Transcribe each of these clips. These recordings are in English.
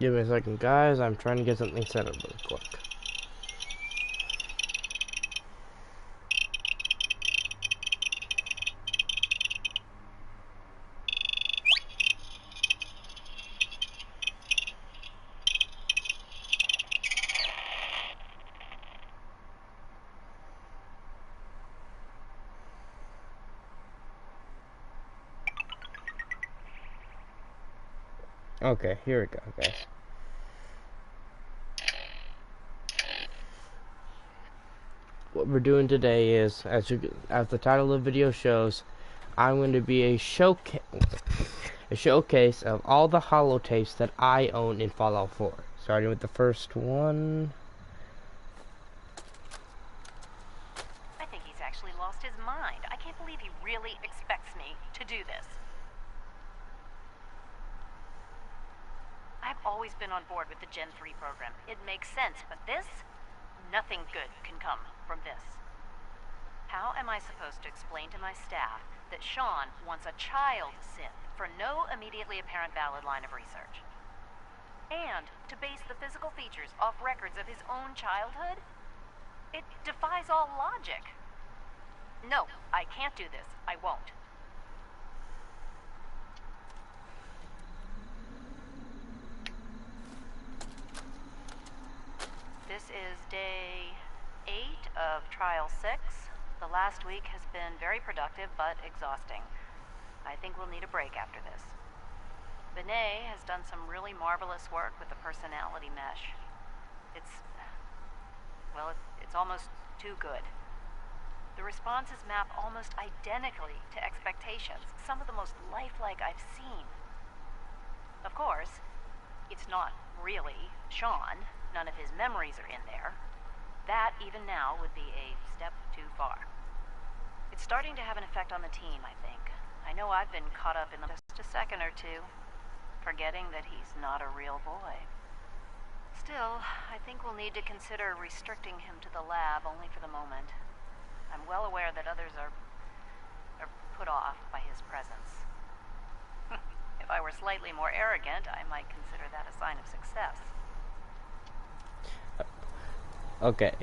Give me a second, guys. I'm trying to get something set up really quick. Okay, here we go, guys. What we're doing today is, as the title of the video shows, I'm going to be a showcase of all the holotapes that I own in Fallout 4. Starting with the first one. I think he's actually lost his mind. I can't believe he really expects me to do this. I've always been on board with the Gen 3 program. It makes sense, but this? Nothing good can come from this. How am I supposed to explain to my staff that Sean wants a child synth for no immediately apparent valid line of research? And to base the physical features off records of his own childhood? It defies all logic. No, I can't do this. I won't. This is day 8 of Trial 6. The last week has been very productive, but exhausting. I think we'll need a break after this. Benet has done some really marvelous work with the personality mesh. It's almost too good. The responses map almost identically to expectations, some of the most lifelike I've seen. Of course, it's not really Sean. None of his memories are in there. That, even now, would be a step too far. It's starting to have an effect on the team, I think. I know I've been caught up in just a second or two, forgetting that he's not a real boy. Still, I think we'll need to consider restricting him to the lab only for the moment. I'm well aware that others are put off by his presence. If I were slightly more arrogant, I might consider that a sign of success. Okay,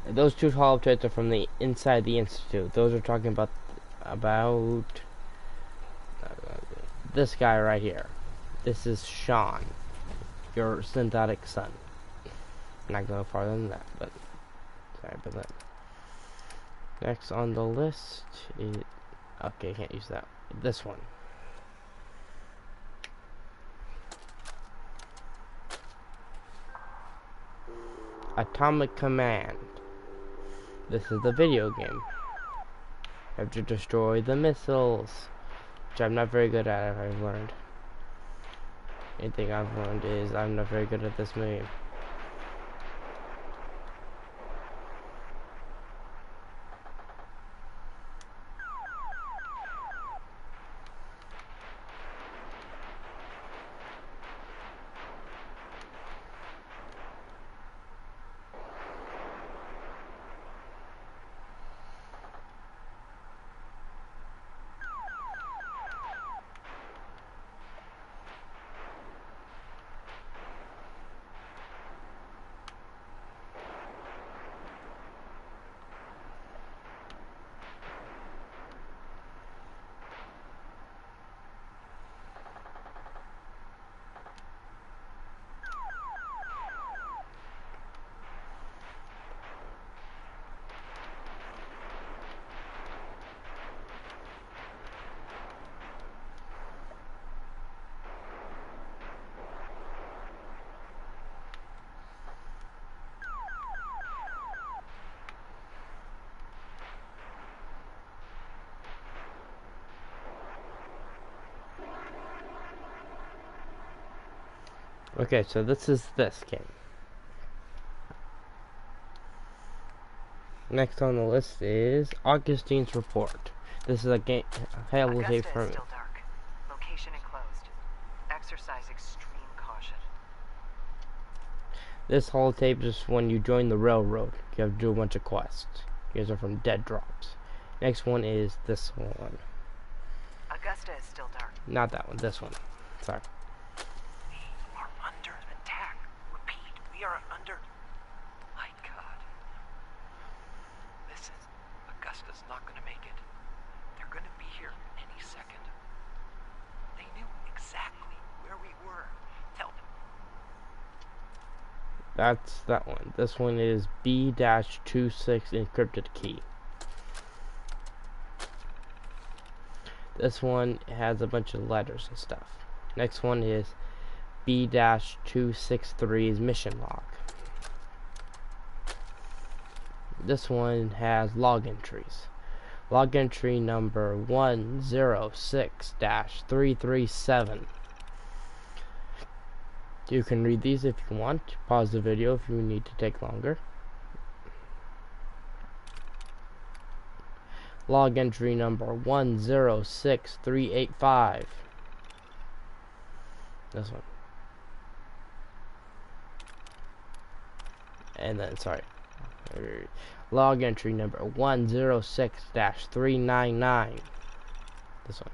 those two holotapes are from the inside the institute. Those are talking about this guy right here. This is Sean, your synthetic son. I'm not going farther than that, but sorry about that. Next on the list is, okay, can't use that. This one. Atomic Command. This is the video game. You have to destroy the missiles, which I'm not very good at, I've learned. Anything I've learned is I'm not very good at this game. Okay, so this is this game. Next on the list is Augustine's Report. This is a game holotape from Augusta is still dark. Location enclosed. Exercise extreme caution. This holotape is when you join the railroad. You have to do a bunch of quests. These are from Dead Drops. Next one is this one. Augusta is still dark. Not that one, this one. Sorry. We are under We are under... My God. Listen, Augusta's not gonna make it. They're gonna be here any second. They knew exactly where we were. Tell them. That's that one. This one is B-26 encrypted key. This one has a bunch of letters and stuff. Next one is B-263's mission log. This one has log entries. Log entry number 106-337. You can read these if you want. Pause the video if you need to take longer. Log entry number 106385. This one. And then, sorry. Log entry number 106-399. This one.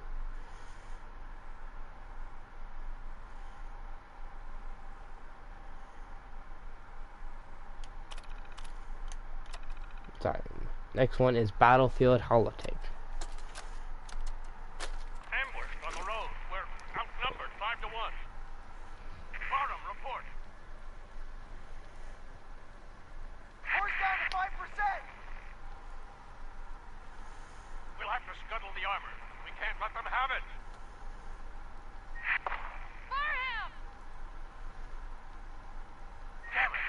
Sorry. Next one is Battlefield holotape. Ambushed on the road. We're outnumbered 5 to 1. Barnum, report. Force down to 5%! We'll have to scuttle the armor. We can't let them have it. Fire him! Damn it.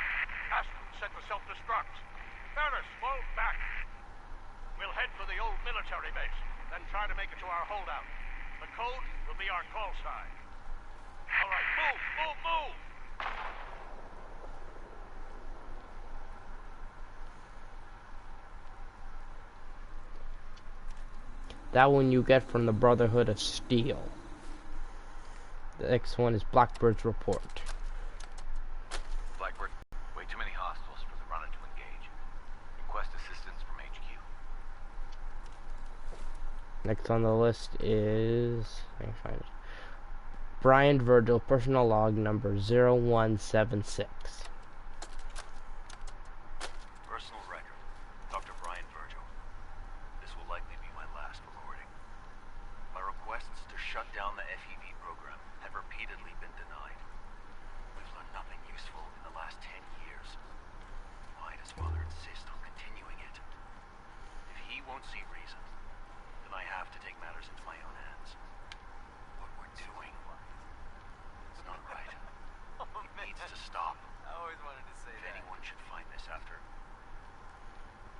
Aston set the self-destruct. Ferris, fall back. We'll head for the old military base, then try to make it to our holdout. The code will be our call sign. All right, move, move, move! That one you get from the Brotherhood of Steel. The next one is Blackbird's report. Blackbird, way too many hostiles for the runner to engage. Request assistance from HQ. Next on the list is, I can find it, Brian Virgil, personal log number 0176. Personal record. Dr. Brian Virgil. This will likely be my last recording. My requests to shut down the FEV program have repeatedly been denied. We've learned nothing useful in the last 10 years. Why does Father insist on continuing it? If he won't see reason, then I have to take matters into my own hands. What we're doing, it's not right. It needs to stop. I always wanted to say If that. anyone should find this after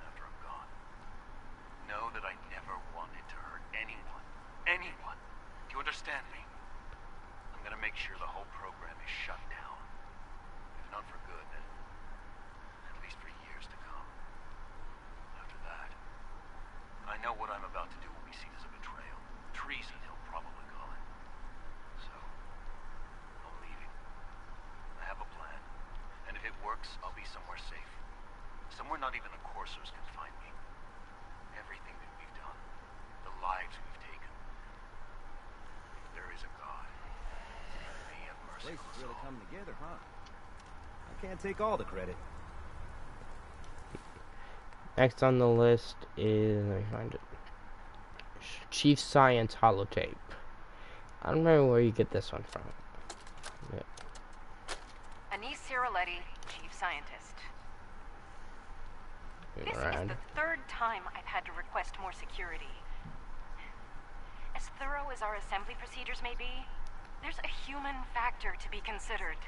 I'm gone, know that I never wanted to hurt anyone. Anyone. Do you understand me? I'm gonna make sure the whole program is shut down. If not for good, then at least for years to come. After that, I know what I'm about to do will be seen as a betrayal. Treason, he'll probably call it. So, I'm leaving. I have a plan. And if it works, I'll be somewhere safe. Somewhere not even the coursers can find me. Everything that we've done, the lives we've taken. If there is a God, may he have mercy Place on is us really all. coming together, huh? I can't take all the credit. Next on the list is, let me find it, Chief Science holotape. I don't remember where you get this one from. Yeah. Anise Ciroletti, chief scientist. This is Around. the third time I've had to request more security. As thorough as our assembly procedures may be, there's a human factor to be considered.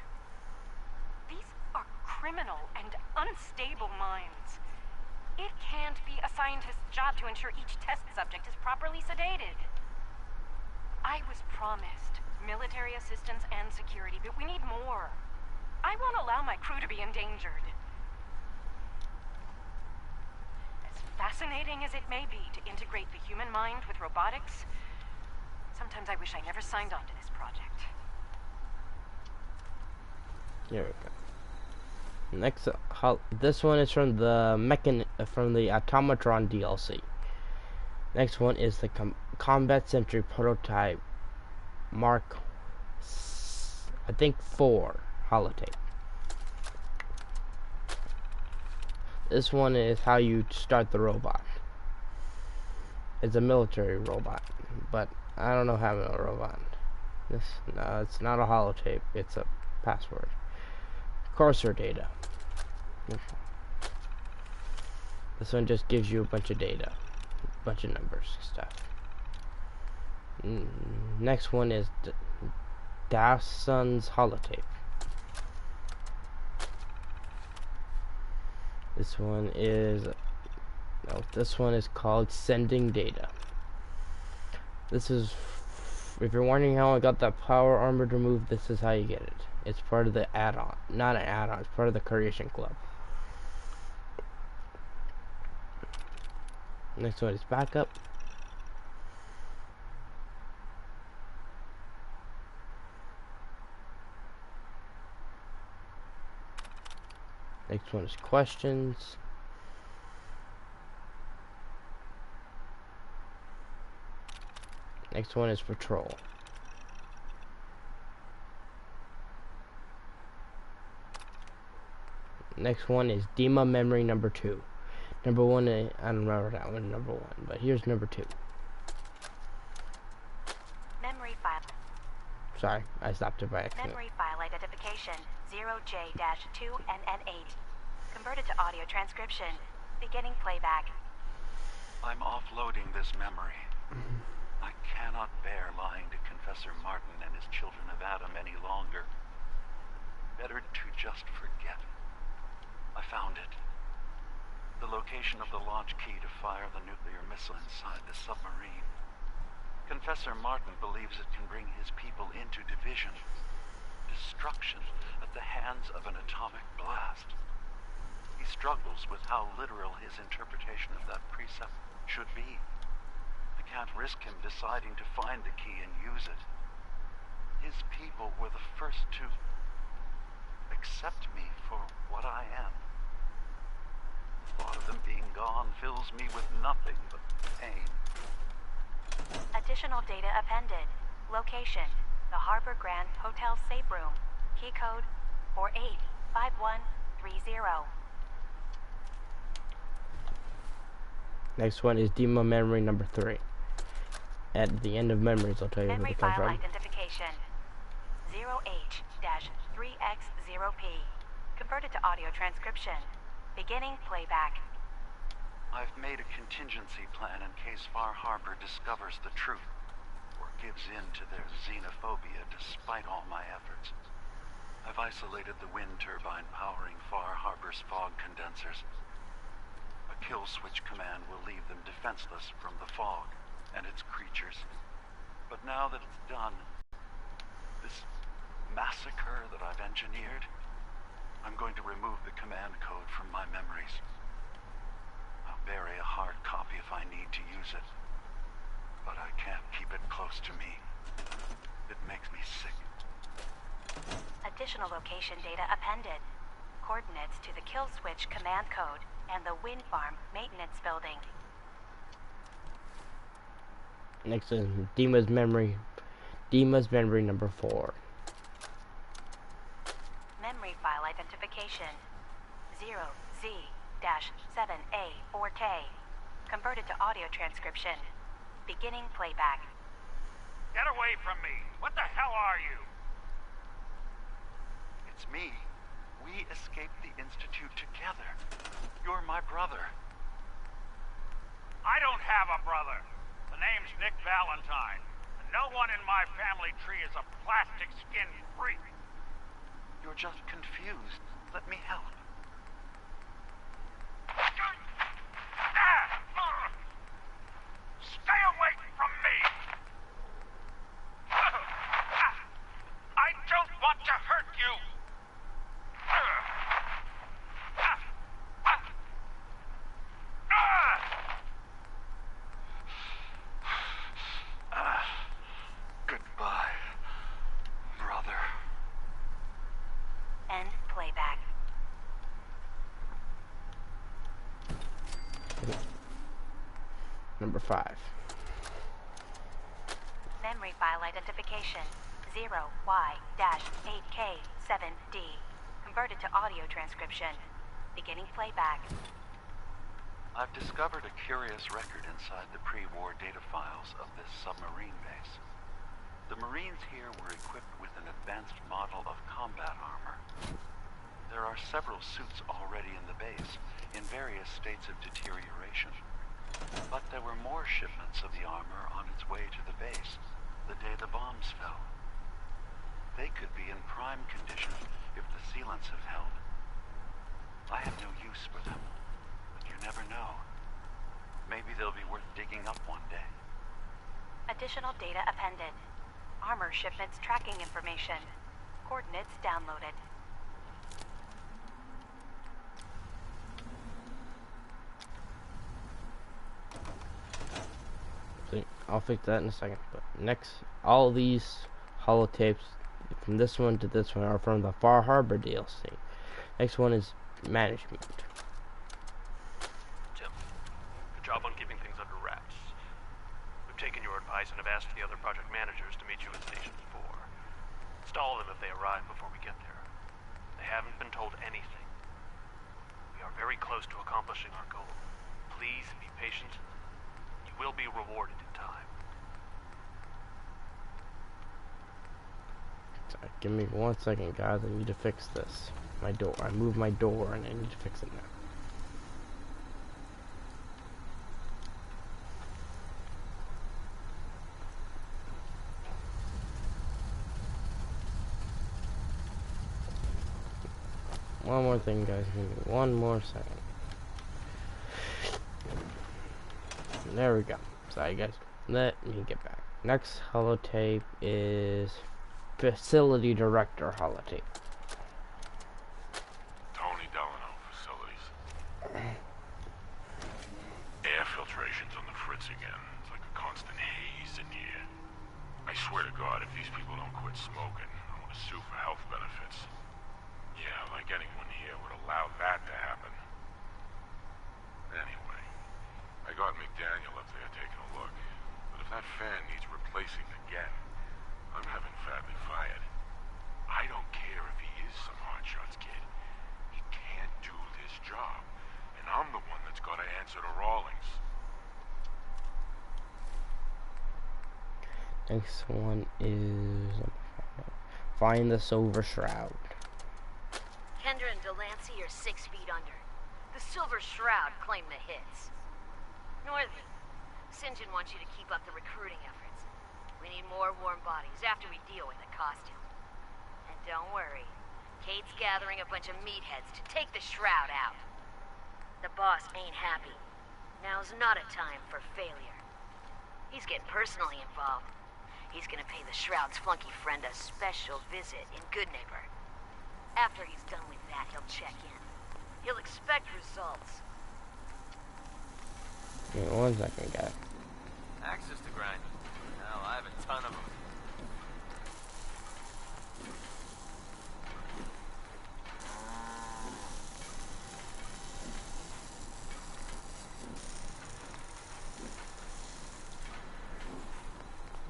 These are criminal and unstable minds. It can't be a scientist's job to ensure each test subject is properly sedated. I was promised military assistance and security, but we need more. I won't allow my crew to be endangered. As fascinating as it may be to integrate the human mind with robotics, sometimes I wish I never signed on to this project. Here we go. Next, this one is from the Automatron DLC. Next one is the Combat Sentry prototype Mark, I think 4 holotape. This one is how you start the robot. It's a military robot, but I don't know how to robot. No, it's not a holotape. It's a password. Cursor data. This one just gives you a bunch of data, a bunch of numbers, stuff. Next one is Dawson's holotape. This one is called sending data. This is, if you're wondering how I got that power armor removed, this is how you get it. It's part of the add-on, not an add-on. It's part of the creation club. Next one is backup. Next one is questions. Next one is patrol. Next one is DEMA memory number 2. Number 1, I don't remember that one, number 1, but here's number 2. Memory file. Sorry, I stopped it by accident. Memory file identification 0J-2NN8. Converted to audio transcription. Beginning playback. I'm offloading this memory. I cannot bear lying to Confessor Martin and his children of Adam any longer. Better to just forget. I found it. The location of the launch key to fire the nuclear missile inside the submarine. Confessor Martin believes it can bring his people into division, destruction at the hands of an atomic blast. He struggles with how literal his interpretation of that precept should be. I can't risk him deciding to find the key and use it. His people were the first to accept me for what I am. The thought of them being gone fills me with nothing but pain. Additional data appended. Location: the Harbor Grand Hotel safe room. Key code 485130. Next one is DEMA memory number 3. At the end of memories, I'll tell you where Memory they come file from. identification 0H-3X0P. Converted to audio transcription. Beginning playback. I've made a contingency plan in case Far Harbor discovers the truth, or gives in to their xenophobia despite all my efforts. I've isolated the wind turbine powering Far Harbor's fog condensers. A kill switch command will leave them defenseless from the fog and its creatures. But now that it's done, this massacre that I've engineered, I'm going to remove the command code from my memories. I'll bury a hard copy if I need to use it. But I can't keep it close to me. It makes me sick. Additional location data appended. Coordinates to the kill switch command code and the wind farm maintenance building. Next is DEMA's memory number 4. Memory file identification 0Z-7A4K. Converted to audio transcription. Beginning playback. Get away from me! What the hell are you? It's me. We escaped the Institute together. You're my brother. I don't have a brother. The name's Nick Valentine. And no one in my family tree is a plastic skin freak. You're just confused. Let me help. Stay away from me! I don't want to hurt you! Goodbye, brother. End playback. Number 5. Memory file identification 0Y-8K7D. Converted to audio transcription. Beginning playback. I've discovered a curious record inside the pre-war data files of this submarine base. The Marines here were equipped with an advanced model of combat armor. There are several suits already in the base, in various states of deterioration. But there were more shipments of the armor on its way to the base the day the bombs fell. They could be in prime condition if the sealants have held. I have no use for them, but you never know. Maybe they'll be worth digging up one day. Additional data appended. Armor shipments tracking information. Coordinates downloaded. See, I'll fix that in a second. But next, all these holotapes from this one to this one are from the Far Harbor DLC. Next one is management. Tim, good job on keeping things under wraps. We've taken your advice and have asked the other project managers to meet you at Station 4. Stall them if they arrive before we get there. They haven't been told anything. We are very close to accomplishing our goal. Please be patient. You will be rewarded in time. Sorry, give me 1 second, guys. I need to fix this. My door. I moved my door and I need to fix it now. One more thing, guys. Give me 1 more second. There we go. Sorry, guys. Let me get back. Next holotape is Facility Director holotape. Tony Delano, facilities. Air filtration's on the fritz again. It's like a constant haze in here. I swear to God, if these people don't quit smoking, I'm gonna sue for health benefits. Yeah, like anyone here would allow that to happen. Anyway, I got McDaniel up there taking a look. But if that fan needs replacing again, I'm having Fadley fired. I don't care if he is some hotshots kid. He can't do this job. And I'm the one that's got to answer to Rawlings. Next one is find the Silver Shroud. Kendra and Delancey are 6 feet under. The Silver Shroud claimed the hits. Northern, St. John wants you to keep up the recruiting efforts. We need more warm bodies after we deal with the costume. And don't worry, Kate's gathering a bunch of meatheads to take the Shroud out. The boss ain't happy. Now's not a time for failure. He's getting personally involved. He's gonna pay the Shroud's flunky friend a special visit in Goodneighbor. After he's done with that, he'll check in. He'll expect results. Give me 1 second, guys. Axes to grind. Hell, I have a ton of them.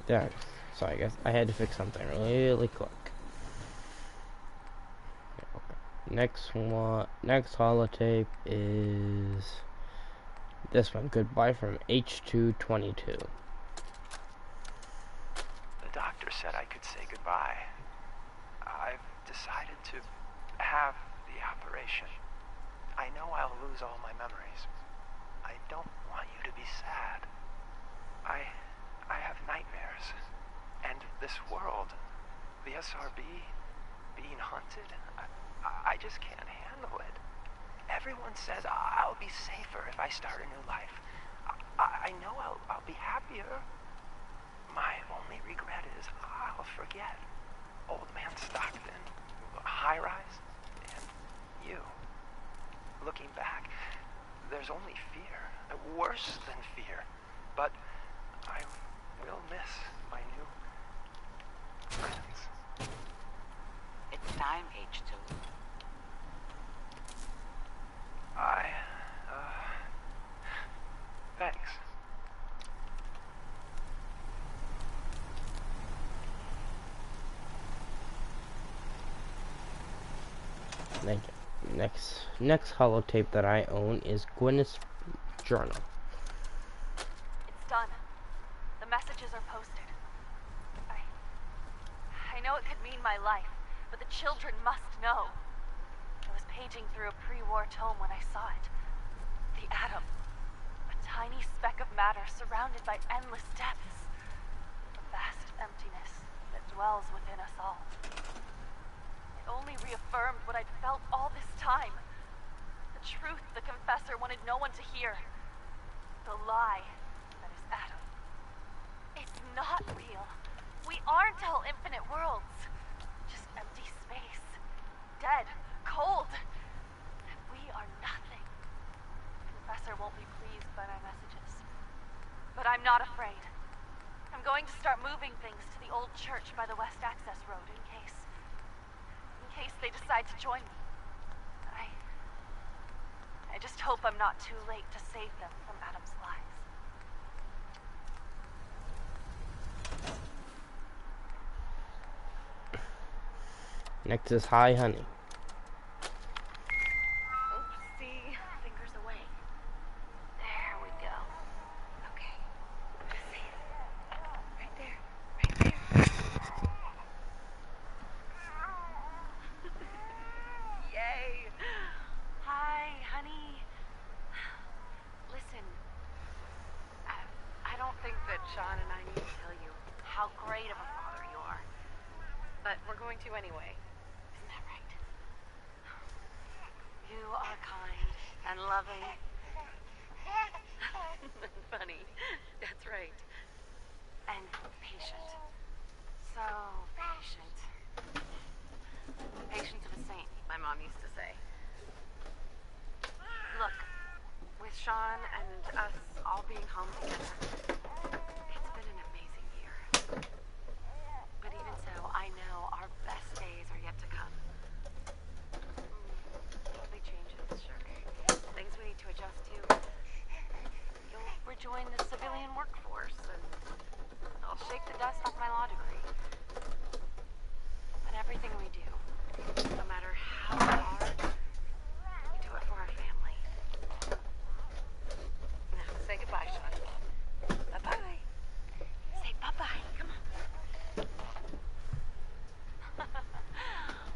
There. Sorry, guys. I had to fix something really quick. Okay. Next holotape is this one. Goodbye from H222. The doctor said I could say goodbye. I've decided to have the operation. I know I'll lose all my memories. I don't want you to be sad. I have nightmares. And this world, the SRB, being hunted, I just can't handle it. Everyone says I'll be safer if I start a new life. I know I'll be happier. My only regret is I'll forget Old Man Stockton, High Rise, and you. Looking back, there's only fear, worse than fear. But I will miss my new friends. It's time, H2. Thanks. Thank you. Next holotape that I own is Gwyneth's journal. It's done. The messages are posted. I know it could mean my life, but the children must know. I was paging through a pre-war tome when I saw it. The atom. A tiny speck of matter surrounded by endless depths. A vast emptiness that dwells within us all. It only reaffirmed what I'd felt all this time. The truth the confessor wanted no one to hear. The lie that is Adam. It's not real. We aren't all infinite worlds. Just empty space. Dead. Cold. We are nothing. The confessor won't be pleased by my messages. But I'm not afraid. I'm going to start moving things to the old church by the West Access Road in case they decide to join me. I just hope I'm not too late to save them from Adam's lies. Next is Hi Honey. Oopsie, fingers away. There we go. Okay. See. Right there. Right there. Yay! Hi, honey. Listen, I don't think that Sean and I need to tell you how great of a father you are. But we're going to anyway. Isn't that right? You are kind and loving. Funny. That's right. And patient. So patient. Patience of a saint, my mom used to say. Look, with Sean and us all being home together, it's been an amazing year. But even so, I know our best days are yet to come. Big changes, sure. Things we need to adjust to. You'll rejoin the civilian workforce, and I'll shake the dust off my law degree. But everything we do, no matter how hard, we do it for our family. Now, say goodbye, Sean. Bye-bye. Say bye-bye. Come on.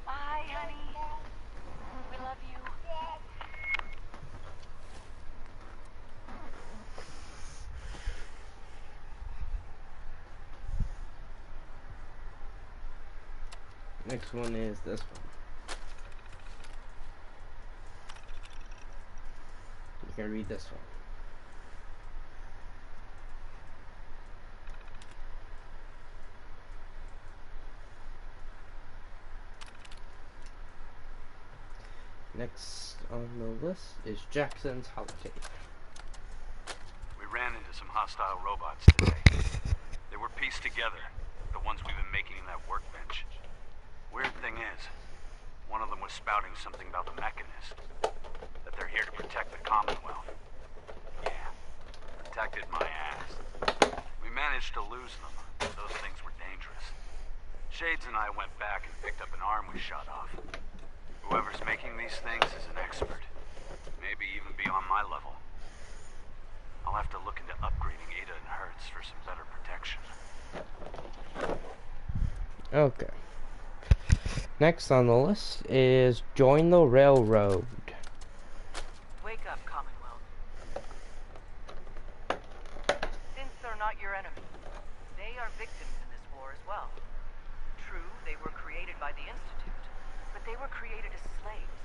Bye, honey. We love you. Next one is this one. You can read this one. Next on the list is Jackson's holotape. We ran into some hostile robots today. They were pieced together, the ones we've been making in that workbench. Weird thing is, one of them was spouting something about the Mechanist, that they're here to protect the Commonwealth. Yeah, protected my ass. We managed to lose them. Those things were dangerous. Shades and I went back and picked up an arm we shot off. Whoever's making these things is an expert. Maybe even beyond my level. I'll have to look into upgrading Ada and Hertz for some better protection. Okay. Next on the list is Join the Railroad. Wake up, Commonwealth. Since they're not your enemy, they are victims in this war as well. True, they were created by the Institute, but they were created as slaves.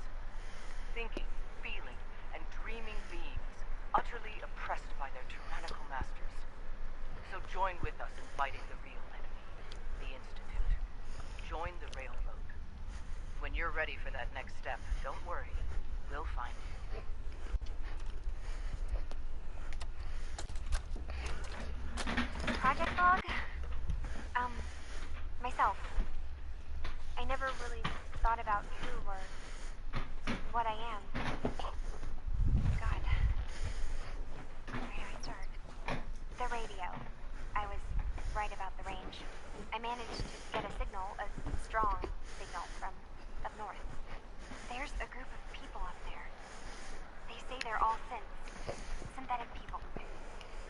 Thinking, feeling, and dreaming beings, utterly oppressed by their tyrannical masters. So join with us in fighting the real enemy, the Institute. Join the railroad. When you're ready for that next step, don't worry. We'll find you. Project log? Myself. I never really thought about who or what I am. God. Where do I start? The radio. I was right about the range. I managed to get a signal, a strong signal from up north. There's a group of people up there. They say they're all synths. Some synthetic people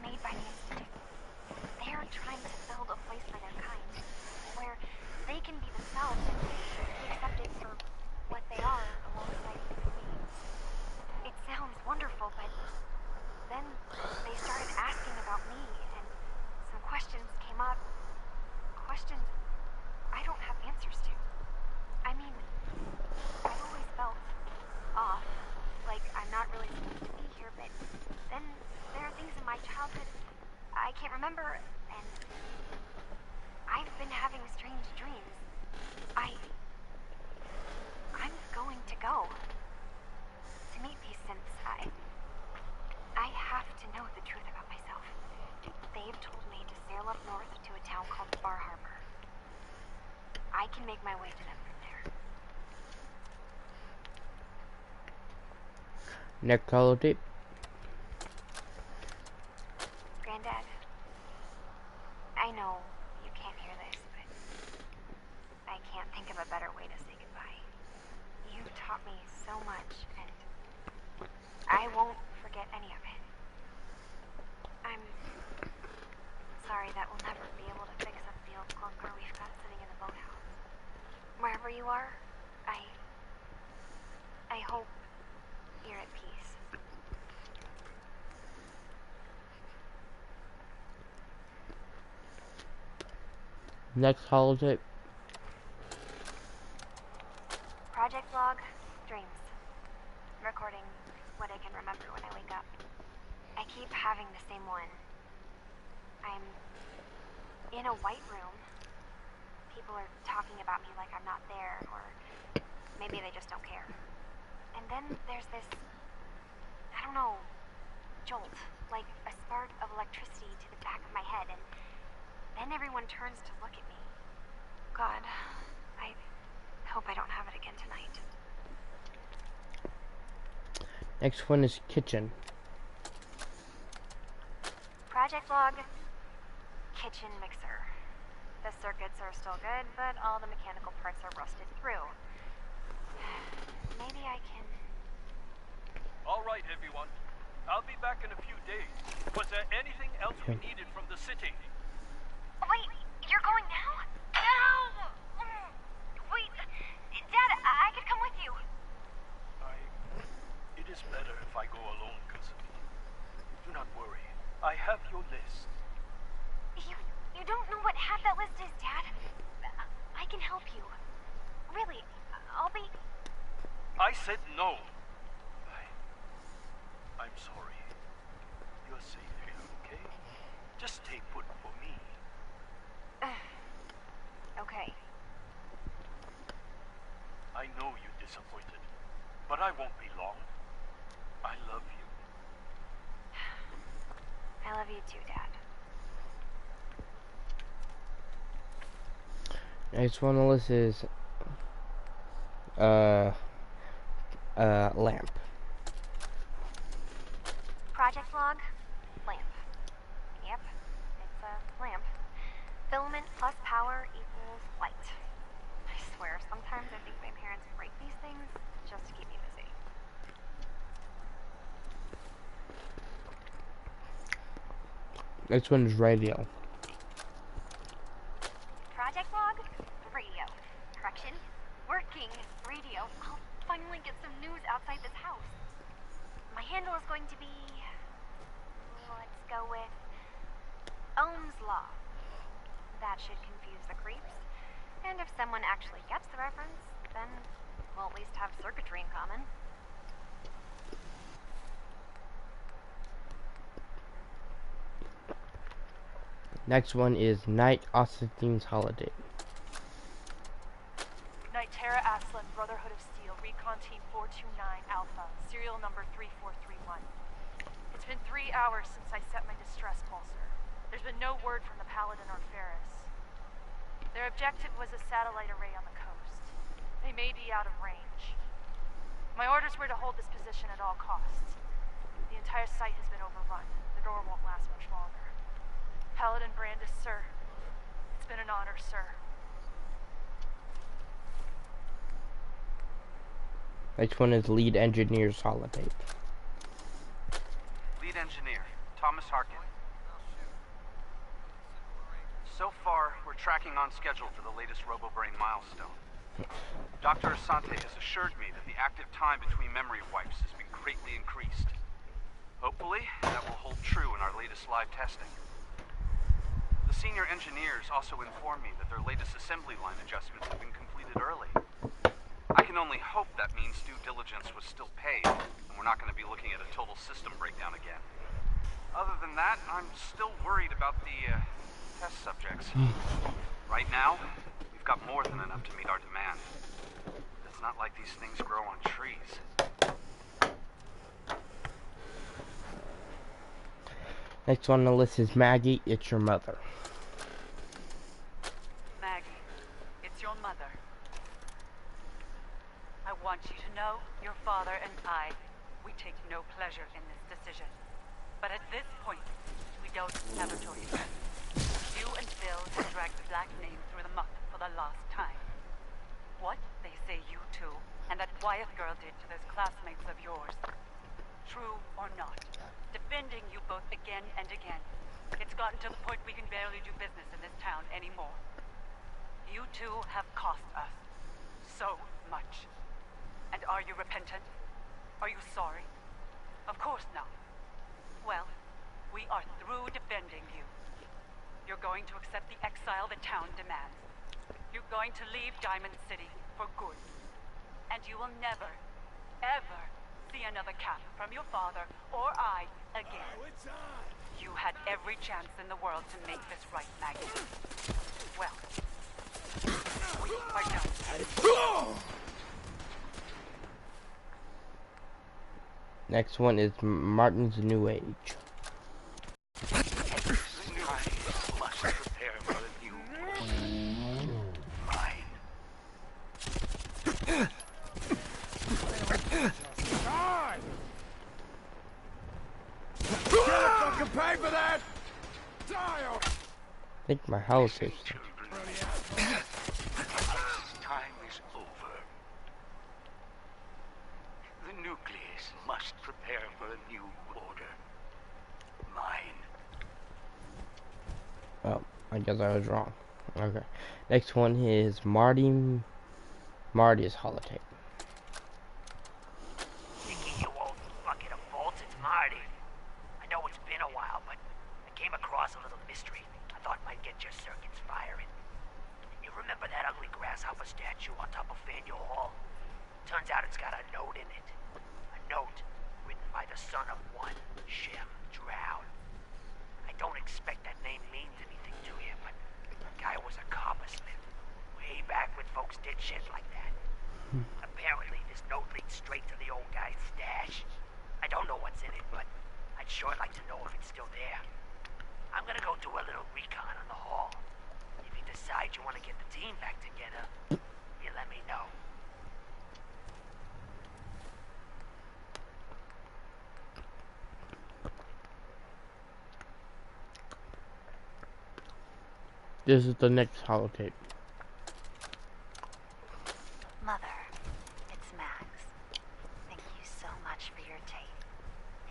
made by the Institute. They're trying to build a place for their kind, where they can be themselves and be accepted for what they are alongside human beings. It sounds wonderful, but then they started asking about me, and some questions came up. Questions I don't have answers to. I mean, I've always felt off, like I'm not really supposed to be here, but then there are things in my childhood I can't remember, and I've been having strange dreams. I'm going to go to meet these synths. I have to know the truth about myself. They've told me to sail up north to a town called Bar Harbor. I can make my way to them from there. Next holotape. Granddad, I know you can't hear this, but I can't think of a better way to say goodbye. You taught me so much, and I won't forget any of it. I'm sorry that we'll never be able to fix up the old clunker we've got sitting in the boathouse. Wherever you are, I hope you're at peace. Next holotape. Project log, dreams. Recording what I can remember when I wake up. I keep having the same one. I'm in a white room. People are talking about me like I'm not there, or maybe they just don't care. And then there's this, I don't know, jolt, like a spark of electricity to the back of my head, and then everyone turns to look at me. God, I hope I don't have it again tonight. Next one is kitchen. Project log, kitchen mixer. The circuits are still good, but all the mechanical parts are rusted through. Maybe I can... All right, everyone. I'll be back in a few days. Was there anything else we needed from the city? Wait, you're going now? No! Wait, Dad, I could come with you. It is better if I go alone, cousin. Do not worry. I have your list. You don't know what half that list is, Dad. I can help you. Really, I'll be... I said no. I'm sorry. You're safe here, okay? Just stay put for me. Okay. I know you're disappointed, but I won't be long. I love you. I love you too, Dad. Next one on the list is lamp. Project log, lamp. Yep, it's a lamp. Filament plus power equals light. I swear, sometimes I think my parents break these things just to keep me busy. Next one is radio. Project log, radio. Correction, working radio. I'll finally get some news outside this house. My handle is going to be... let's go with... Ohm's Law. That should confuse the creeps. And if someone actually gets the reference, then we'll at least have circuitry in common. Next one is Night Austin's holiday. Nitera Aslan, Brotherhood of Steel, Recon Team 429 Alpha, serial number 3431. It's been 3 hours since I set my distress pulsar. There's been no word from the Paladin or Ferris. Their objective was a satellite array on the coast. They may be out of range. My orders were to hold this position at all costs. The entire site has been overrun. The door won't last much longer. Paladin Brandis, sir. It's been an honor, sir. Next one is lead engineer's holotape. Lead engineer. We're tracking on schedule for the latest RoboBrain milestone. Dr. Asante has assured me that the active time between memory wipes has been greatly increased. Hopefully, that will hold true in our latest live testing. The senior engineers also informed me that their latest assembly line adjustments have been completed early. I can only hope that means due diligence was still paid, and we're not going to be looking at a total system breakdown again. Other than that, I'm still worried about the test subjects. Right now, we've got more than enough to meet our demand. It's not like these things grow on trees. Next one on the list is Maggie, it's your mother. Maggie, it's your mother. I want you to know your father and we take no pleasure in this decision. But at this point, we don't have a choice. You and Bill have dragged the black name through the muck for the last time. What they say you two and that Wyeth girl did to those classmates of yours. True or not, defending you both again and again. It's gotten to the point we can barely do business in this town anymore. You two have cost us so much. And are you repentant? Are you sorry? Of course not. Well, we are through defending you. You're going to accept the exile the town demands. You're going to leave Diamond City for good. And you will never, ever see another cap from your father or I again. You had every chance in the world to make this right, Maggie. Well, we are done. Next one is Martin's New Age. I think my house is. Time is over. The nucleus must prepare for a new order. Mine. Oh, I guess I was wrong. Okay. Next one is Marty's holotape. Nicky, you old bucket of bolts, it's Marty. I know it's been a while, but I came across a little mystery I thought might get your circuits firing. You remember that ugly grasshopper statue on top of Faneuil Hall? Turns out it's got a note in it. A note written by the son of one Shem Drown. I don't expect that name means anything to you, but the guy was a coppersmith. Way back when folks did shit like that. Apparently, this note leads straight to the old guy's stash. I don't know what's in it, but I'd sure like to know if it's still there. I'm gonna go do a little recon on the hall. If you decide you want to get the team back together, you let me know. This is the next holotape. Mother, it's Max. Thank you so much for your tape.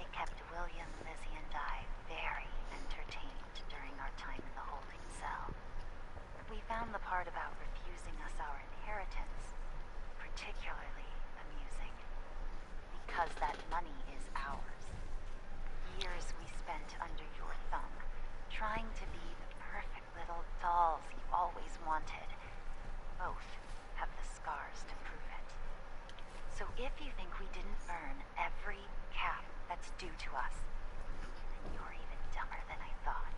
It kept William, Lizzie, and I very entertained during our time in the holding cell. We found the part about refusing us our inheritance particularly amusing, because that money is ours. Years we spent under your thumb, trying to be the perfect little dolls you always wanted. Both have the scars to prove it. So if you think we didn't earn every cap that's due to us, then you're even dumber than I thought.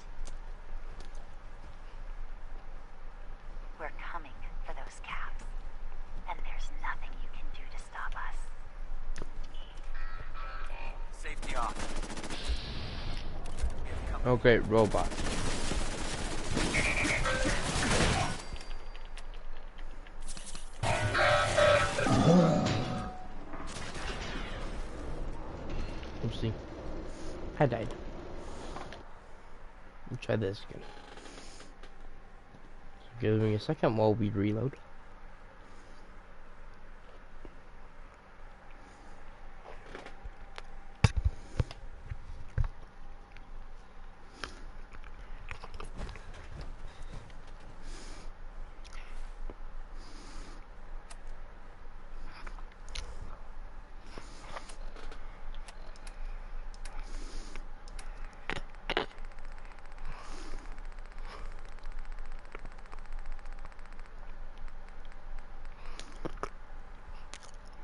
We're coming for those caps, and there's nothing you can do to stop us. Safety off. Okay, robot. Oopsie. I died. Let's try this again. So give me a second while we reload.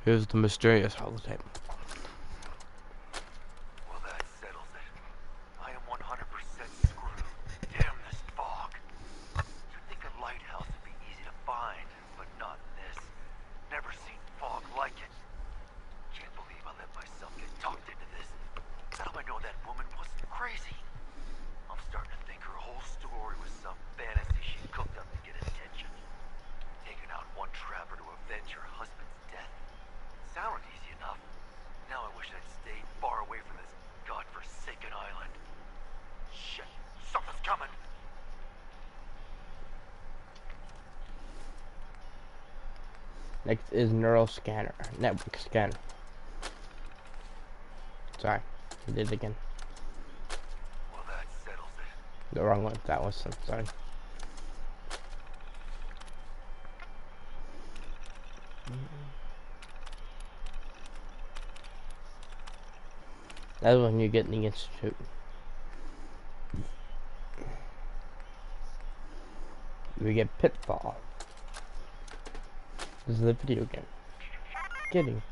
Here's the mysterious holotape. Well, that settles it. I am 100% screwed. Damn this fog. You'd think a lighthouse would be easy to find, but not this. Never seen fog like it. Can't believe I let myself get talked into this. How do I know that woman wasn't crazy? I'm starting to think her whole story was some fantasy she cooked up to get attention. Taking out one trapper to avenge her husband's death. Sounded easy enough. Now I wish I'd stayed far away from this godforsaken island. Shit, something's coming. Next is neural scanner, network scan. Sorry, I did it again. Well, that settles it. The wrong one. That was sorry. That's when you get in the institute. We get Pitfall. This is a video game. Kidding.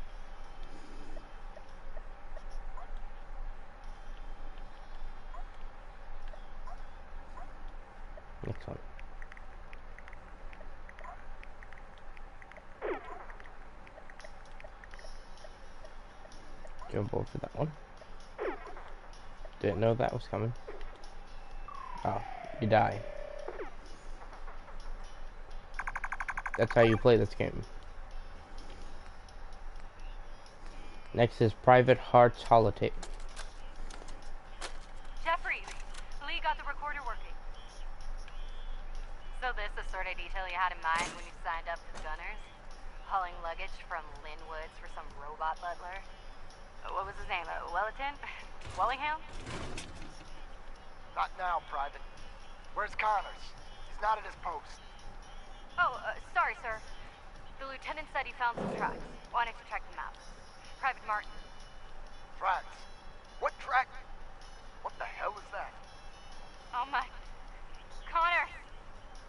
Next one. Jump over that one. Didn't know that was coming. Oh, you die. That's how you play this game. Next is Private Hearts holotape. Jeffrey, Lee got the recorder working. So this the sort of detail you had in mind when you signed up for the Gunners? Hauling luggage from Linwoods for some robot butler? What was his name? Wellerton? Wallingham? Not now, Private. Where's Connors? He's not at his post. Oh, sorry, sir. The lieutenant said he found some tracks. Wanted to check them out. Private Martin. Tracks? What track? What the hell is that? Oh my... Connor!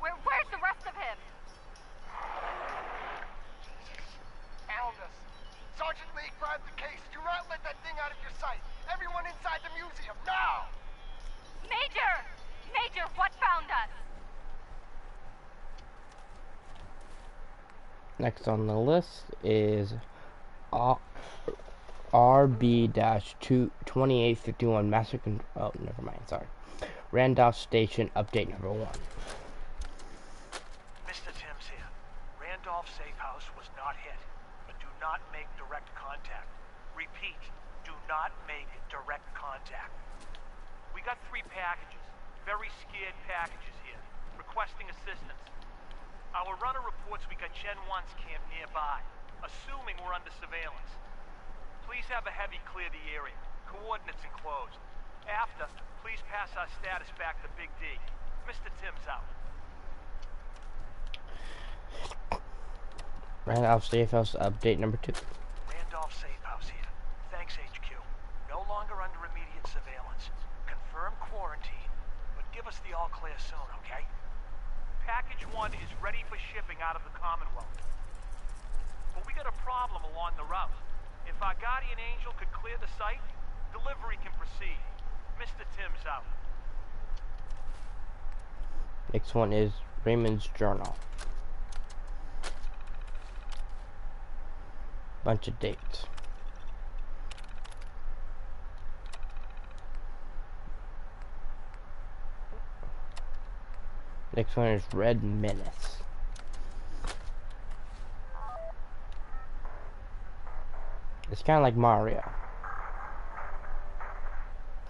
Where's the rest of him? Jesus. Found us. Sergeant Lee, grab the case. Do not let that thing out of your sight. Everyone inside the museum, now! Major! Major, what found us? Next on the list is RB-2851 Master Control. Oh, never mind. Sorry. Randolph Station update number 1. Mr. Timms here. Randolph Safe House was not hit, but do not make direct contact. Repeat, do not make direct contact. We got 3 packages, very scared packages here, requesting assistance. Our runner reports we got Gen 1's camp nearby, assuming we're under surveillance. Please have a heavy clear the area. Coordinates enclosed. After, please pass our status back to Big D. Mr. Timms out. Randolph Safe House update number 2. Randolph Safe House here. Thanks, HQ. No longer under immediate surveillance. Confirm quarantine, but give us the all clear soon, okay? Package 1 is ready for shipping out of the Commonwealth. But we got a problem along the route. If our guardian angel could clear the site, delivery can proceed. Mr. Timms out. Next one is Raymond's Journal. Bunch of dates. Next one is Red Menace. It's kind of like Mario.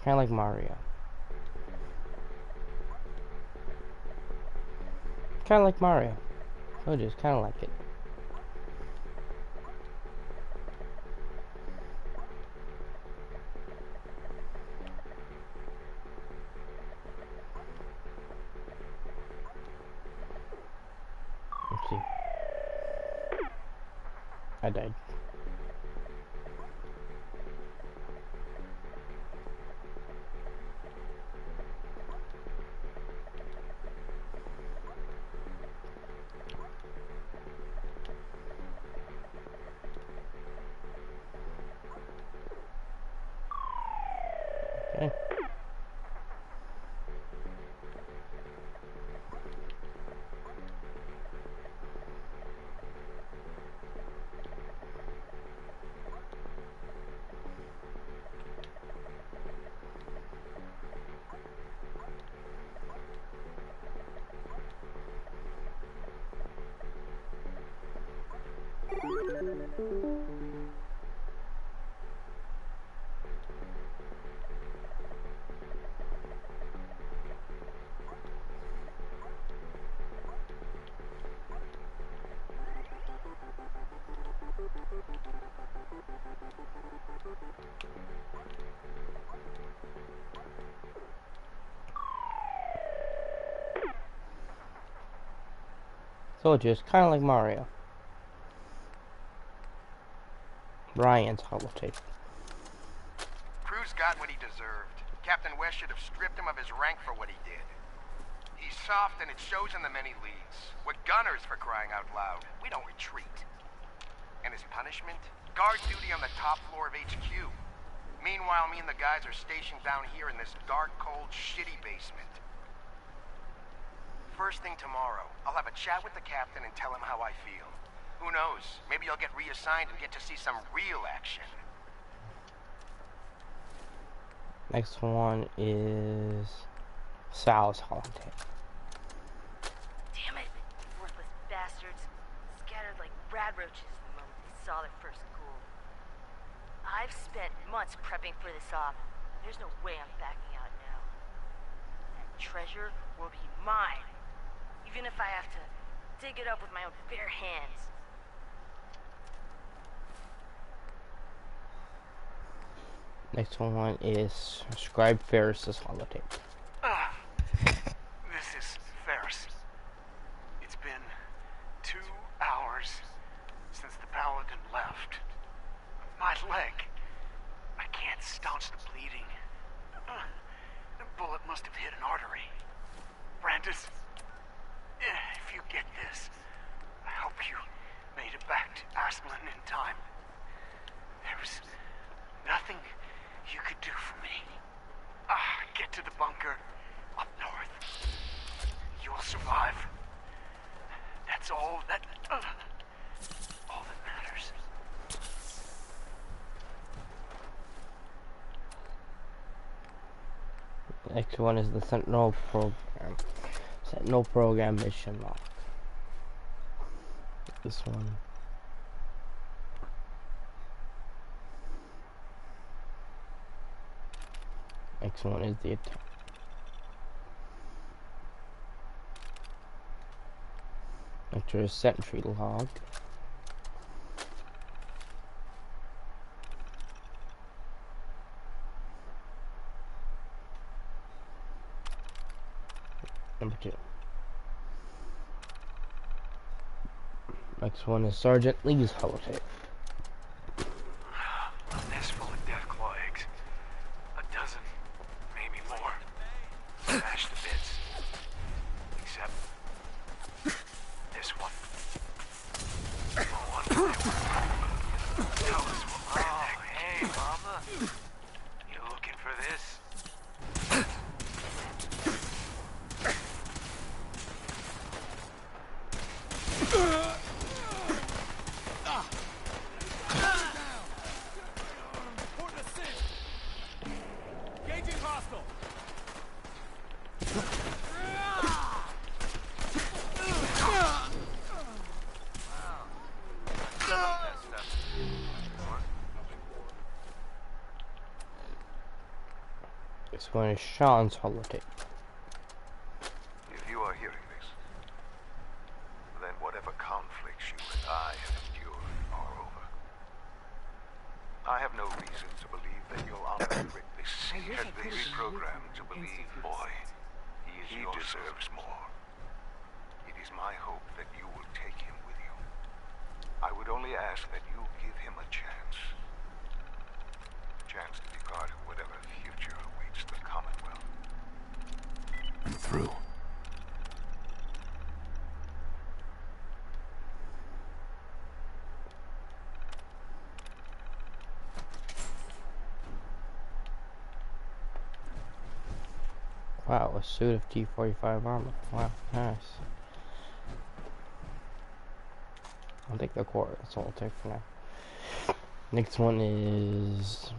Kind of like Mario. Kind of like Mario. Oh, just kind of like it. Let's see. I died. So just kind of like Mario. Ryan's holotape. Cruz got what he deserved. Captain West should have stripped him of his rank for what he did. He's soft and it shows in the many leads. We're gunners, for crying out loud. We don't retreat. And his punishment? Guard duty on the top floor of HQ. Meanwhile, me and the guys are stationed down here in this dark, cold, shitty basement. First thing tomorrow, I'll have a chat with the captain and tell him how I feel. Who knows? Maybe I'll get reassigned and get to see some real action. Next one is Sal's holotape. Damn it! Worthless bastards. Scattered like rad roaches the moment they saw their first ghoul. I've spent months prepping for this op. There's no way I'm backing out now. That treasure will be mine. Even if I have to dig it up with my own bare hands. Next one is Scribe Ferris's holotape. This is Ferris. It's been 2 hours since the paladin left. My leg. I can't staunch the bleeding. The bullet must have hit an artery. Brandis, if you get this, I hope you made it back to Asplin in time. There was nothing you could do for me. Get to the bunker up north. You'll survive. That's all that matters. The next one is the Sentinel program. Sentinel program mission log. This one. Next one is the attack. Next is sentry log. Number 2. Next one is Sergeant Lee's holotape. A nest full of death claw eggs. A dozen, maybe more. Smashed to bits. Except this one. Tell us what we're in. Hey, Mama. You looking for this? This one is Sean's holotape. If you are hearing this, then whatever conflicts you and I have endured are over. I have no reason to believe that you'll honor this seed has been reprogrammed to believe, boy, he deserves more. It is my hope that you will take him with you. I would only ask that you give him a chance. A chance to be part of whatever future awaits the Commonwealth. I'm through. Wow, a suit of T-45 armor. Wow, nice. I'll take the core. That's all I'll take for now. Next one is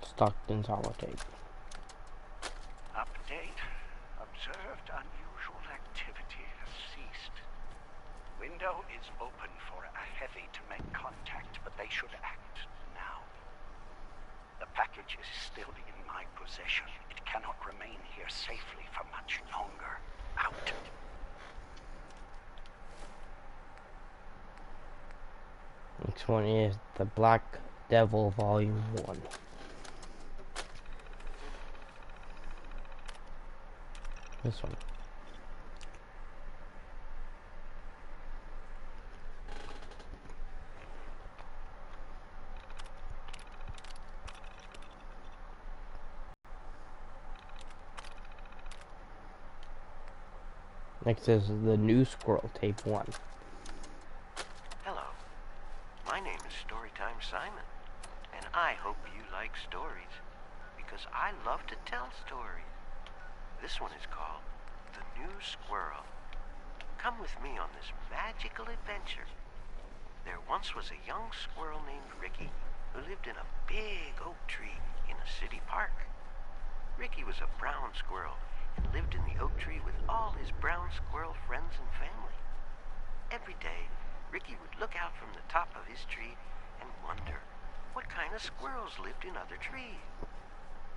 Stockton's holotape. Update. Observed unusual activity activity has ceased. Window is open for a heavy to make contact, but they should act now. The package is still in my possession. It cannot remain here safely for much longer. Out. Next one is the Black Devil Volume 1. This one. Next is the New Squirrel Tape 1. Hello. My name is Storytime Simon, and I hope you like stories, because I love to tell stories. This one is called The New Squirrel. Come with me on this magical adventure. There once was a young squirrel named Ricky who lived in a big oak tree in a city park. Ricky was a brown squirrel and lived in the oak tree with all his brown squirrel friends and family. Every day, Ricky would look out from the top of his tree and wonder what kind of squirrels lived in other trees.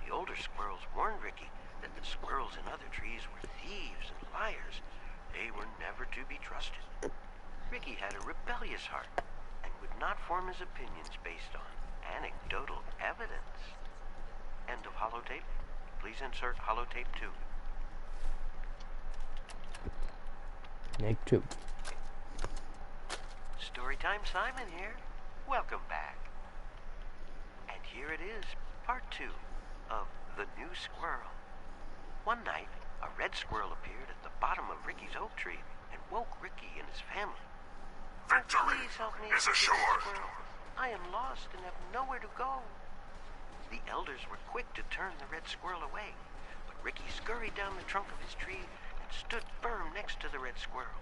The older squirrels warned Ricky that the squirrels in other trees were thieves and liars. They were never to be trusted. Ricky had a rebellious heart and would not form his opinions based on anecdotal evidence. End of holotape. Please insert holotape 2. Tape 2. Storytime Simon here. Welcome back. And here it is, part 2 of The New Squirrel. One night, a red squirrel appeared at the bottom of Ricky's oak tree and woke Ricky and his family. Victory Please help me, is assured. Squirrel. I am lost and have nowhere to go. The elders were quick to turn the red squirrel away, but Ricky scurried down the trunk of his tree and stood firm next to the red squirrel.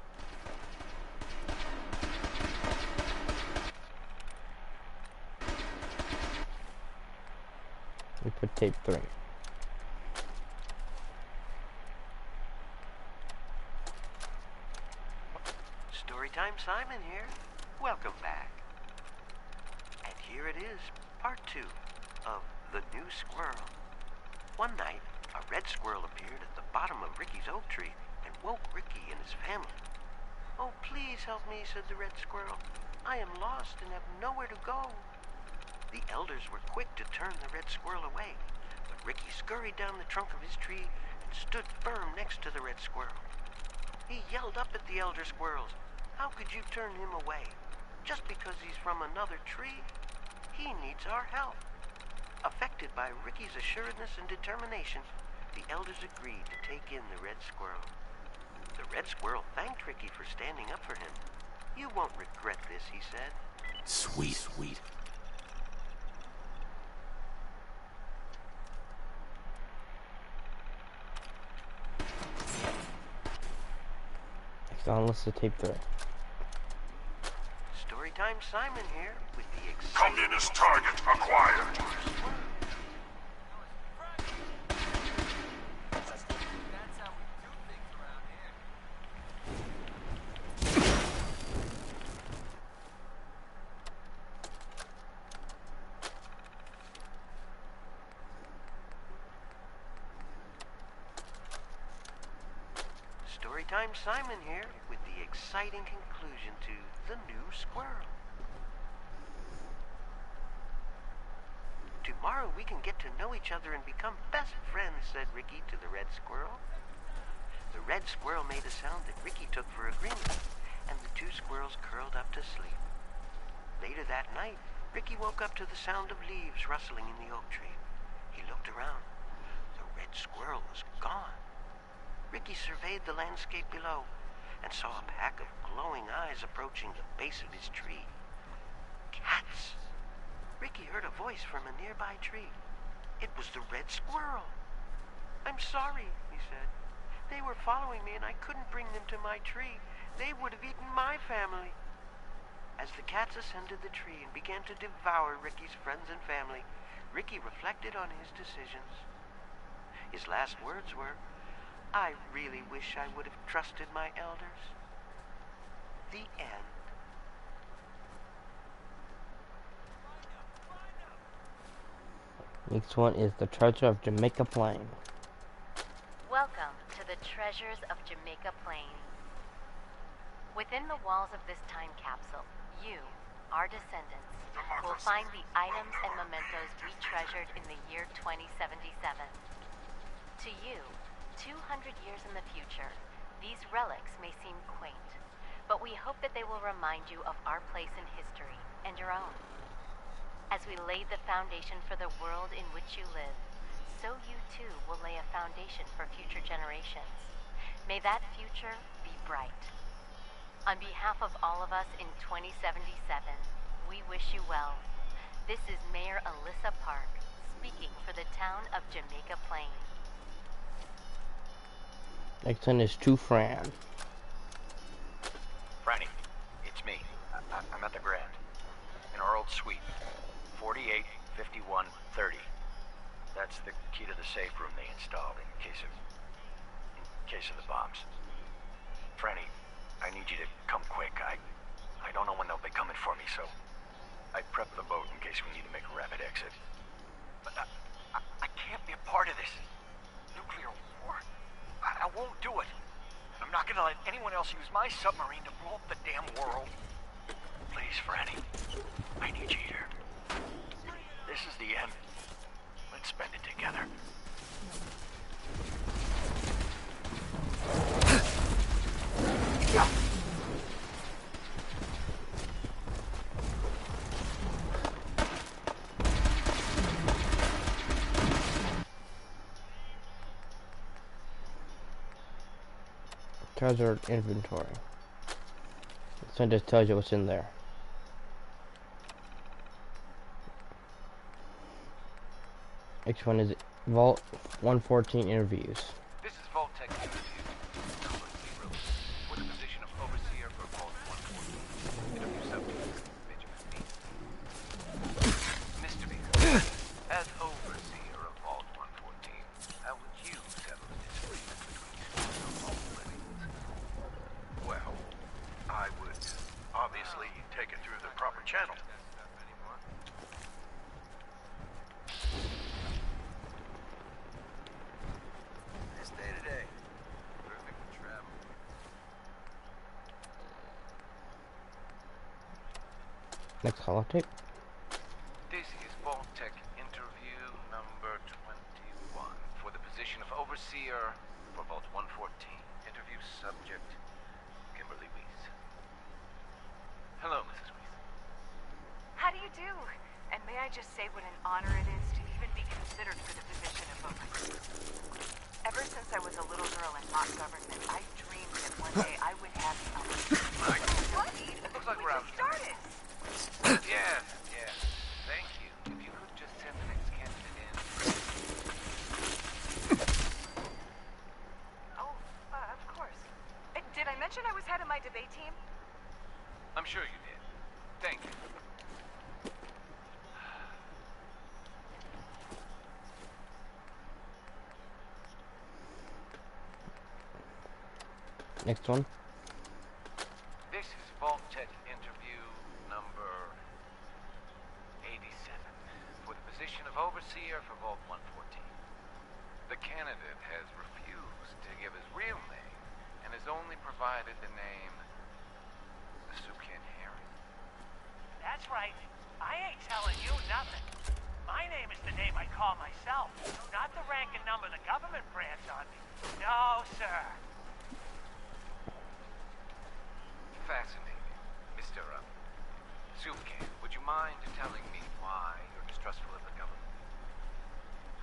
We put tape 3. Storytime Simon here. Welcome back. And here it is, part 2 of The New Squirrel. One night, a red squirrel appeared at the bottom of Ricky's oak tree and woke Ricky and his family. Oh, please help me, said the red squirrel. I am lost and have nowhere to go. The elders were quick to turn the red squirrel away, but Ricky scurried down the trunk of his tree and stood firm next to the red squirrel. He yelled up at the elder squirrels. How could you turn him away? Just because he's from another tree? He needs our help. Affected by Ricky's assuredness and determination, the elders agreed to take in the red squirrel. The red squirrel thanked Ricky for standing up for him. You won't regret this, he said. Sweet, sweet. Next on, let's do tape 3. Storytime Simon here with the exciting... Communist target acquired. Storytime Simon here with the exciting conclusion to The New Squirrel. Tomorrow we can get to know each other and become best friends, said Ricky to the red squirrel. The red squirrel made a sound that Ricky took for agreement, and the two squirrels curled up to sleep. Later that night, Ricky woke up to the sound of leaves rustling in the oak tree. He looked around. The red squirrel was gone. Ricky surveyed the landscape below and saw a pack of glowing eyes approaching the base of his tree. Cats! Ricky heard a voice from a nearby tree. It was the red squirrel. I'm sorry, he said. They were following me and I couldn't bring them to my tree. They would have eaten my family. As the cats ascended the tree and began to devour Ricky's friends and family, Ricky reflected on his decisions. His last words were, I really wish I would have trusted my elders. The end. Next one is the treasure of Jamaica Plain. Welcome to the Treasures of Jamaica Plain. Within the walls of this time capsule, you, our descendants, will find the items and mementos we treasured in the year 2077. To you, 200 years in the future, these relics may seem quaint, but we hope that they will remind you of our place in history and your own. As we laid the foundation for the world in which you live, so you too will lay a foundation for future generations. May that future be bright. On behalf of all of us in 2077, we wish you well. This is Mayor Alyssa Park, speaking for the town of Jamaica Plain. Next one is to Fran. Franny, it's me. I'm at the Grand. In our old suite. 485130. That's the key to the safe room they installed in case of the bombs. Franny, I need you to come quick. I don't know when they'll be coming for me, so I prepped the boat in case we need to make a rapid exit. But I can't be a part of this. Nuclear war? I won't do it. I'm not gonna let anyone else use my submarine to blow up the damn world. Please, Franny. I need you here. This is the end. Let's spend it together. Treasure inventory. This one just tells you what's in there. Next one is Vault 114 interviews. This is Vault Tech Interview, number 0, for the position of Overseer for Vault 114. Interview subject, Benjamin B. Mr. B, as Overseer of Vault 114, how would you settle the disagreement between two Vault livings? Well, I would obviously take it through the proper channel. Next holotape. This is Vault Tech Interview number 21 for the position of Overseer for Vault 114. Interview subject, Kimberly Weiss. Hello, Mrs. Weiss. How do you do? And may I just say what an honor it is to even be considered for the position of Overseer. Ever since I was a little girl in mock government, I dreamed that one day I would have the opportunity to lead a Looks like we're out. started. Yeah. Thank you. If you could just send the next candidate in. Of course. Did I mention I was head of my debate team? I'm sure you did. Thank you. Next one. This is Vault Tech Interview number 87 for the position of Overseer for Vault 114. The candidate has refused to give his real name and has only provided the name Sukin Harry. That's right. I ain't telling you nothing. My name is the name I call myself, not the rank and number the government brands on me. No, sir. Fascinating. Mr. Sukin, would you mind telling me why you're distrustful of the government?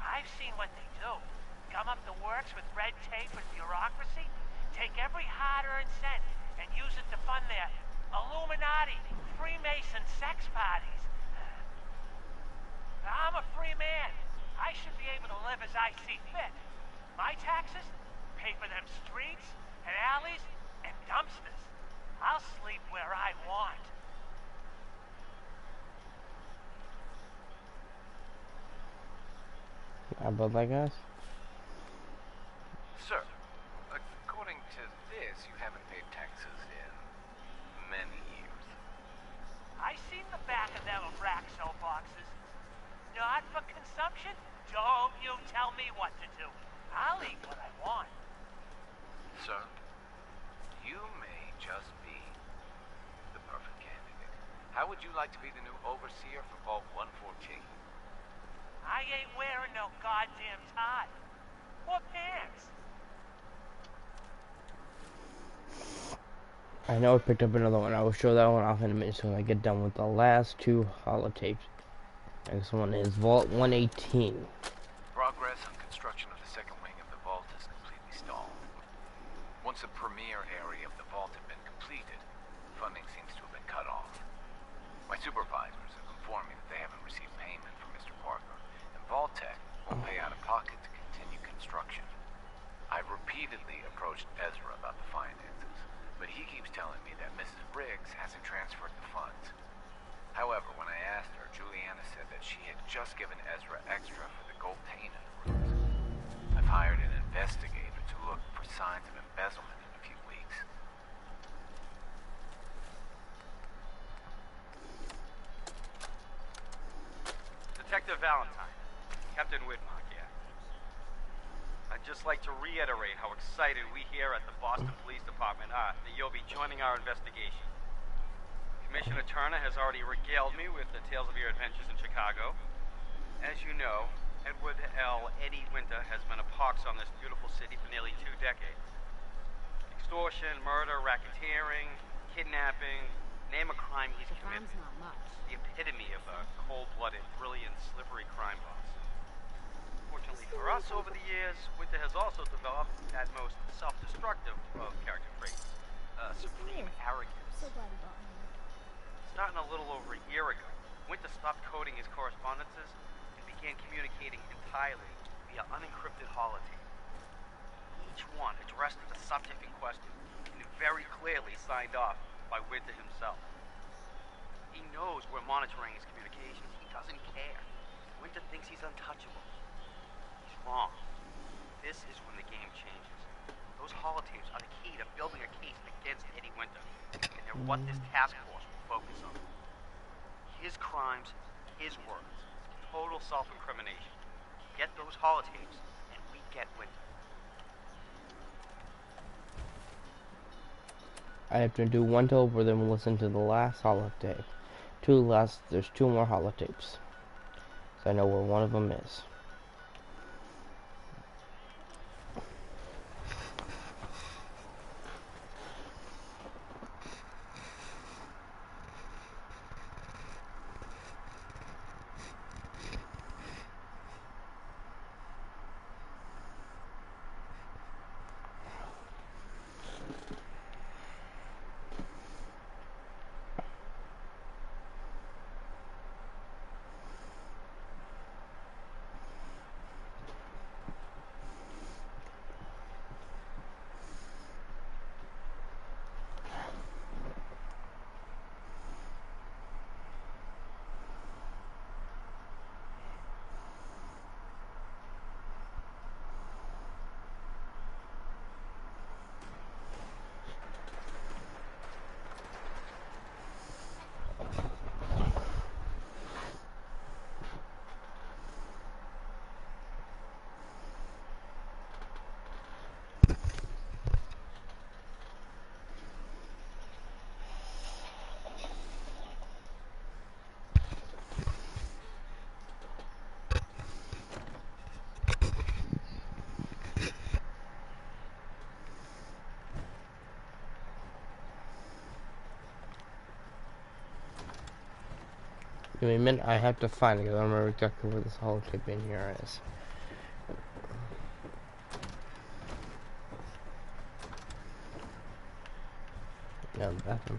I've seen what they do. Come up the works with red tape and bureaucracy, take every hard-earned cent and use it to fund their Illuminati, Freemason sex parties. I'm a free man. I should be able to live as I see fit. My taxes pay for them streets and alleys and dumpsters. I'll sleep where I want. How about that, guys? Sir, guess you haven't paid taxes in many years. I seen the back of them Raxo boxes. Not for consumption? Don't you tell me what to do. I'll eat what I want. Sir, you may just be the perfect candidate. How would you like to be the new overseer for Vault 114? I ain't wearing no goddamn tie. Or pants. I know I picked up another one. I will show that one off in a minute when I get done with the last two holotapes. Next one is Vault 118. Progress on construction of the second wing of the vault is completely stalled. Once the premier area of the vault had been completed, funding seems to have been cut off. My supervisors have informed me that they haven't received payment from Mr. Parker, and Vault-Tec will pay out of pocket to continue construction. I've repeatedly approached Ezra about the finances, but he keeps telling me that Mrs. Briggs hasn't transferred the funds. However, when I asked her, Juliana said that she had just given Ezra extra for the gold pane in the rooms. I've hired an investigator to look for signs of embezzlement in a few weeks. Detective Valentine, Captain Whitmark here. I'd just like to reiterate how excited we here at the Boston Police Department are that you'll be joining our investigation. Commissioner Turner has already regaled me with the tales of your adventures in Chicago. As you know, Edward L. Eddie Winter has been a pox on this beautiful city for nearly 2 decades. Extortion, murder, racketeering, kidnapping, name a crime he's committed. The epitome of a cold-blooded, brilliant, slippery crime boss. Fortunately for us over the years, Winter has also developed that most self-destructive of character traits, supreme arrogance. Starting a little over a year ago, Winter stopped coding his correspondences and began communicating entirely via unencrypted holotape. Each one addressed to the subject in question and very clearly signed off by Winter himself. He knows we're monitoring his communications. He doesn't care. Winter thinks he's untouchable. He's wrong. This is when the game changes. Those holotapes are the key to building a case against Eddie Winter, and they're what this task force will focus on. His crimes, his words, total self-incrimination. Get those holotapes, and we get Winter. I have to do one over, then we'll listen to the last holotape. There's 2 more holotapes. So I know where one of them is. Give me a minute, I have to find it because I don't remember exactly where this holotape in here is. Yeah, the bathroom.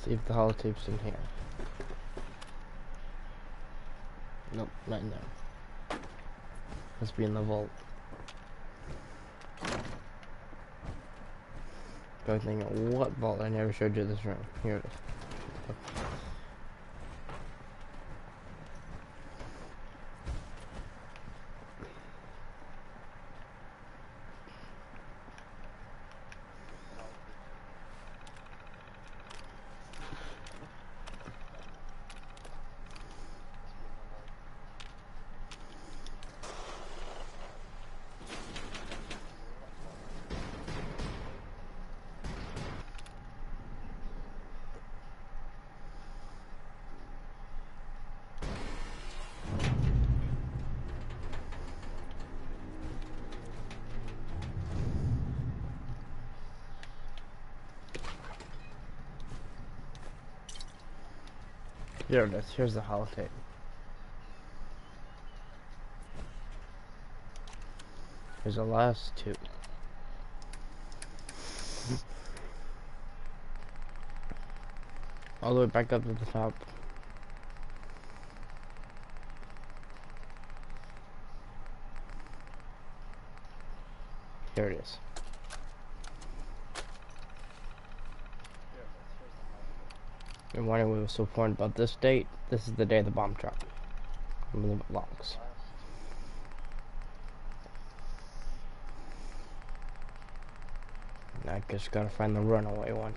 See if the holotape's in here. Nope, not in there. Must be in the vault. But I think, what vault? I never showed you this room. Here it is. Here it is. Here's the holotape. Here's the last two. All the way back up to the top. Here it is. And wondering what was so important about this date, this is the day of the bomb drop. I believe it belongs. I just gotta find the runaway one.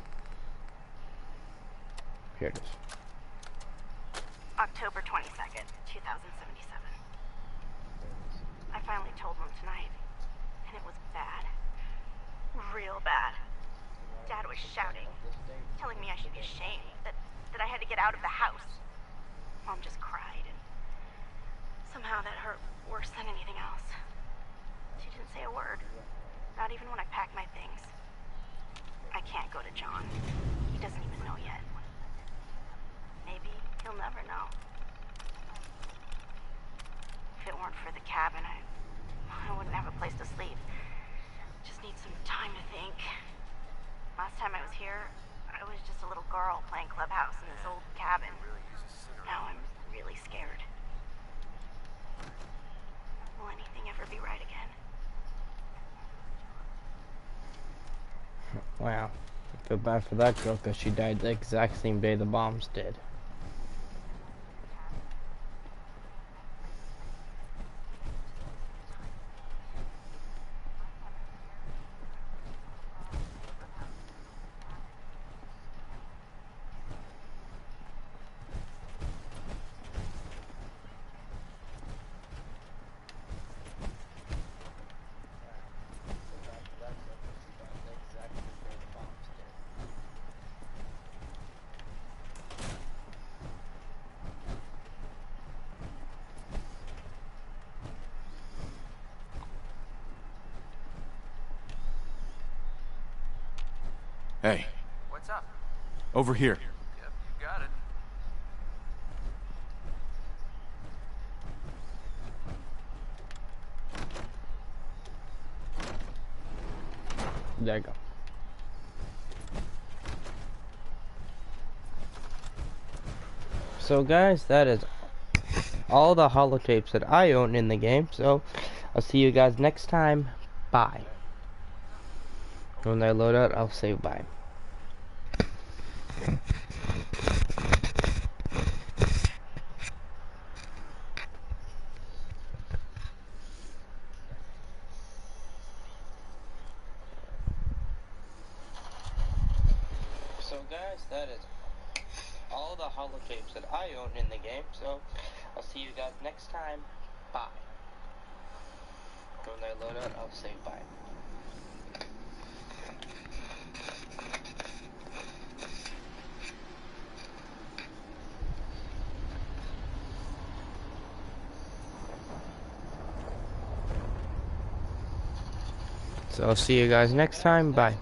Here it is. October 22nd, 2077. I finally told them tonight, and it was bad. Real bad. Dad was shouting, telling me I should be ashamed, that I had to get out of the house. Mom just cried, and somehow that hurt worse than anything else. She didn't say a word, not even when I packed my things. I can't go to John. He doesn't even know yet. Maybe he'll never know. If it weren't for the cabin, I wouldn't have a place to sleep. Just need some time to think. Last time I was here, I was just a little girl playing clubhouse in this old cabin. Now I'm really scared. Will anything ever be right again? Wow. I feel bad for that girl because she died the exact same day the bombs did. Hey. What's up? Over here. Yep, you got it. There you go. So guys, that is all the holotapes that I own in the game. So I'll see you guys next time. Bye. When I load out, I'll say bye. So guys, that is all the holotapes that I own in the game. So I'll see you guys next time. Bye. When I load out, I'll say bye. So I'll see you guys next time. Bye.